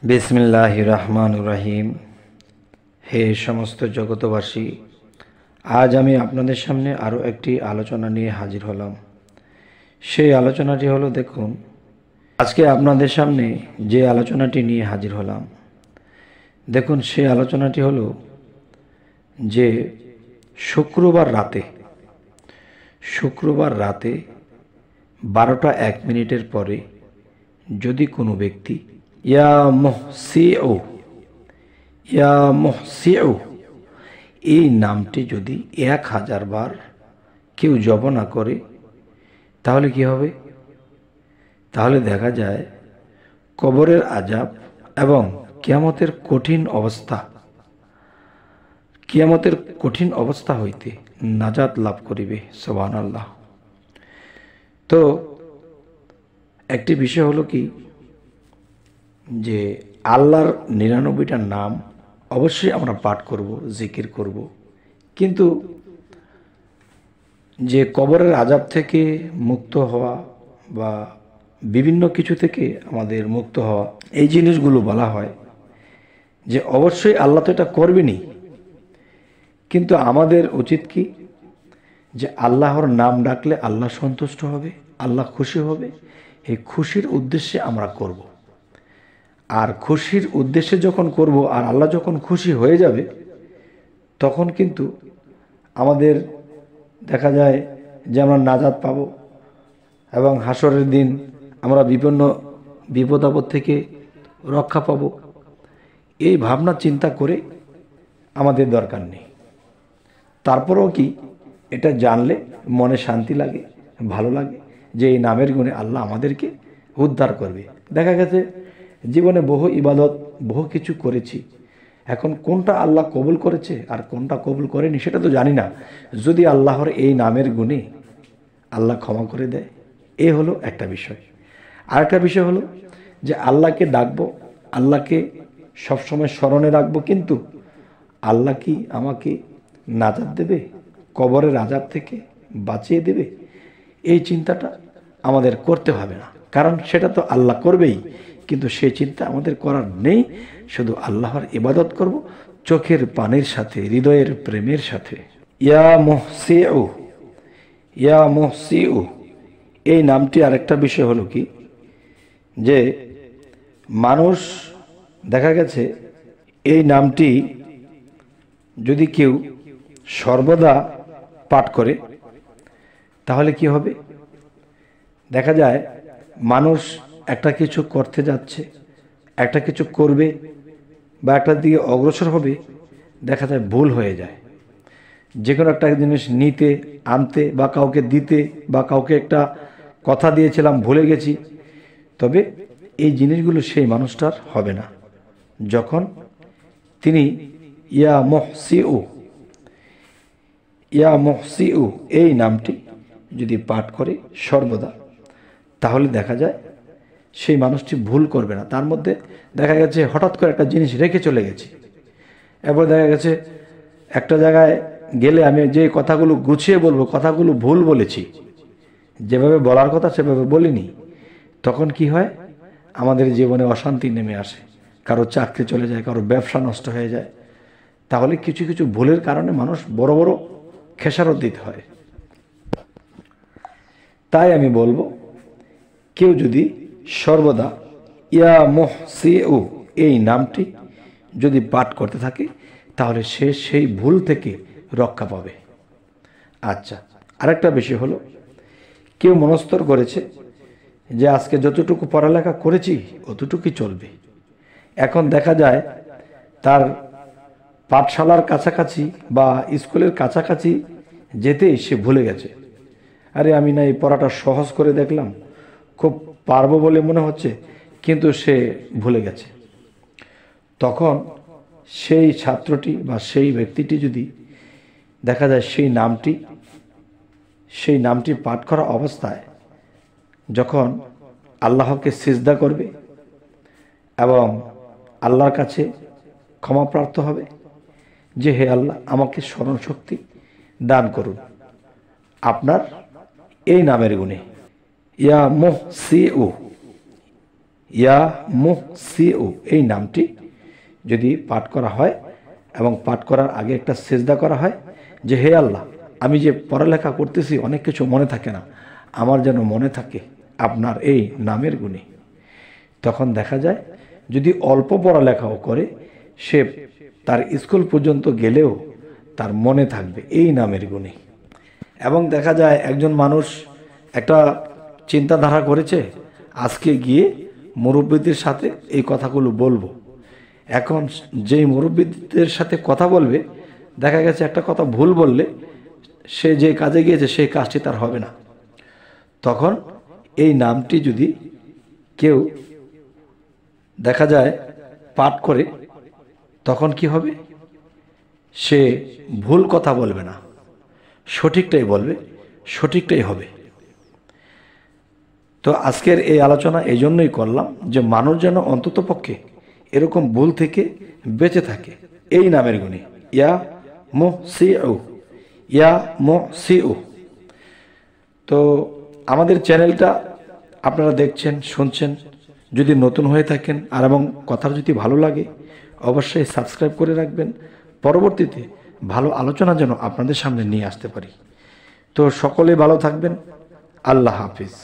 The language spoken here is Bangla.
বিসমিল্লাহির রহমানির রহিম। হে সমস্ত জগতবাসী, আজ আমি আপনাদের সামনে আরও একটি আলোচনা নিয়ে হাজির হলাম। সেই আলোচনাটি হলো, দেখুন, আজকে আপনাদের সামনে যে আলোচনাটি নিয়ে হাজির হলাম, দেখুন সেই আলোচনাটি হলো যে শুক্রবার রাতে 12টা 1 মিনিটের পরে যদি কোনো ব্যক্তি ইয়া মুহসিউ এই নামটি যদি 1000 বার কেউ জপ না করে, তাহলে কি হবে? তাহলে দেখা যায় কবরের আযাব এবং কিয়ামতের কঠিন অবস্থা হইতে নাজাত লাভ করিবে। সুবহানাল্লাহ। তো একটি বিষয় হলো কি, যে আল্লাহর 99টা নাম অবশ্যই আমরা পাঠ করব, জিকির করব, কিন্তু যে কবরের আযাব থেকে মুক্ত হওয়া বা বিভিন্ন কিছু থেকে আমাদের মুক্ত হওয়া, এই জিনিসগুলো বলা হয় যে অবশ্যই আল্লাহ তো এটা করবেনই, কিন্তু আমাদের উচিত কি, যে আল্লাহর নাম ডাকলে আল্লাহ সন্তুষ্ট হবে, আল্লাহ খুশি হবে, এই খুশির উদ্দেশ্যে আমরা করব। আর খুশির উদ্দেশ্যে যখন করব আর আল্লাহ যখন খুশি হয়ে যাবে, তখন কিন্তু আমাদের দেখা যায় যে আমরা নাজাত পাবো এবং হাসরের দিন আমরা বিভিন্ন বিপদ আপদ থেকে রক্ষা পাব। এই ভাবনা চিন্তা করে আমাদের দরকার নেই। তারপরেও কি, এটা জানলে মনে শান্তি লাগে, ভালো লাগে যে এই নামের গুণে আল্লাহ আমাদেরকে উদ্ধার করবে। দেখা গেছে জীবনে বহু ইবাদত, বহু কিছু করেছি, এখন কোনটা আল্লাহ কবুল করেছে আর কোনটা কবুল করেনি সেটা তো জানি না। যদি আল্লাহর এই নামের গুণে আল্লাহ ক্ষমা করে দেয়, এ হলো একটা বিষয়। আর একটা বিষয় হলো যে আল্লাহকে ডাকবো, আল্লাহকে সবসময় স্মরণে রাখবো, কিন্তু আল্লাহ কি আমাকে নাজাত দেবে, কবরের আযাব থেকে বাঁচিয়ে দেবে, এই চিন্তাটা আমাদের করতে হবে না, কারণ সেটা তো আল্লাহ করবেই। কিন্তু সেই চিন্তা আমাদের করার নেই, শুধু আল্লাহর ইবাদত করব চোখের পানির সাথে, হৃদয়ের প্রেমের সাথে। ইয়া মুহসিউ এই নামটি আরেকটা বিষয় হলো কি, যে মানুষ দেখা গেছে এই নামটি যদি কেউ সর্বদা পাঠ করে, তাহলে কি হবে? দেখা যায় মানুষ একটা কিছু করতে যাচ্ছে, একটা কিছু করবে বা একটা দিকে অগ্রসর হবে, দেখা যায় ভুল হয়ে যায়। যে কোনো একটা জিনিস নিতে, আনতে বা কাউকে দিতে, বা কাউকে একটা কথা দিয়েছিলাম ভুলে গেছি, তবে এই জিনিসগুলো সেই মানুষটার হবে না যখন তিনি ইয়া মুহসিউ এই নামটি যদি পাঠ করে সর্বদা, তাহলে দেখা যায় সেই মানুষটি ভুল করবে না। তার মধ্যে দেখা গেছে হঠাৎ করে একটা জিনিস রেখে চলে গেছি, এরপর দেখা গেছে একটা জায়গায় গেলে আমি যে কথাগুলো গুছিয়ে বলবো, কথাগুলো ভুল বলেছি, যেভাবে বলার কথা সেভাবে বলিনি, তখন কি হয়, আমাদের জীবনে অশান্তি নেমে আসে, কারো চাকরি চলে যায়, কারো ব্যবসা নষ্ট হয়ে যায়। তাহলে কিছু কিছু ভুলের কারণে মানুষ বড় বড় খেসারত দিতে হয়। তাই আমি বলবো, কেউ যদি সর্বদা ইয়া মুহসিউ এই নামটি যদি পাঠ করতে থাকে, তাহলে সে সেই ভুল থেকে রক্ষা পাবে। আচ্ছা, আরেকটা বিষয় হলো, কেউ মনস্তর করেছে যে আজকে যতটুকু পড়ালেখা করেছি অতটুকুই চলবে। এখন দেখা যায় তার পাঠশালার কাছাকাছি বা স্কুলের কাছাকাছি যেতেই সে ভুলে গেছে। আরে আমি না এই পড়াটা সহজ করে দেখলাম, খুব পারবো বলে মনে হচ্ছে, কিন্তু সে ভুলে গেছে। তখন সেই ছাত্রটি বা সেই ব্যক্তিটি যদি দেখা যায় সেই নামটি পাঠ করা অবস্থায় যখন আল্লাহকে সিজদা করবে এবং আল্লাহর কাছে ক্ষমাপ্রার্থ হবে যে হে আল্লাহ, আমাকে স্মরণ শক্তি দান করুন আপনার এই নামের গুণে। ইয়া মুহসিউ ইয়া মুহসিউ এই নামটি যদি পাঠ করা হয় এবং পাঠ করার আগে একটা সেজদা করা হয় যে হে আল্লাহ, আমি যে পড়ালেখা করতেছি অনেক কিছু মনে থাকে না, আমার যেন মনে থাকে আপনার এই নামের গুণে। তখন দেখা যায় যদি অল্প পড়ালেখাও করে সে তার স্কুল পর্যন্ত গেলেও তার মনে থাকবে এই নামের গুণে। এবং দেখা যায় একজন মানুষ একটা চিন্তাধারা করেছে আজকে গিয়ে মুরব্বীদের সাথে এই কথাগুলো বলবো। এখন যেই মুরব্বীদের সাথে কথা বলবে দেখা গেছে একটা কথা ভুল বললে সে যে কাজে গিয়েছে সেই কাজটি তার হবে না। তখন এই নামটি যদি কেউ দেখা যায় পাঠ করে তখন কি হবে, সে ভুল কথা বলবে না, সঠিকটাই বলবে, সঠিকটাই হবে। তো আজকের এই আলোচনা এই জন্যই করলাম যে মানুষ যেন অন্ততপক্ষে এরকম ভুল থেকে বেঁচে থাকে এই নামের গুণে ইয়া মুহসিউ, ইয়া মুহসিউ। তো আমাদের চ্যানেলটা আপনারা দেখছেন, শুনছেন, যদি নতুন হয়ে থাকেন আর এবং কথা যদি ভালো লাগে অবশ্যই সাবস্ক্রাইব করে রাখবেন, পরবর্তীতে ভালো আলোচনা যেন আপনাদের সামনে নিয়ে আসতে পারি। তো সকলে ভালো থাকবেন, আল্লাহ হাফিজ।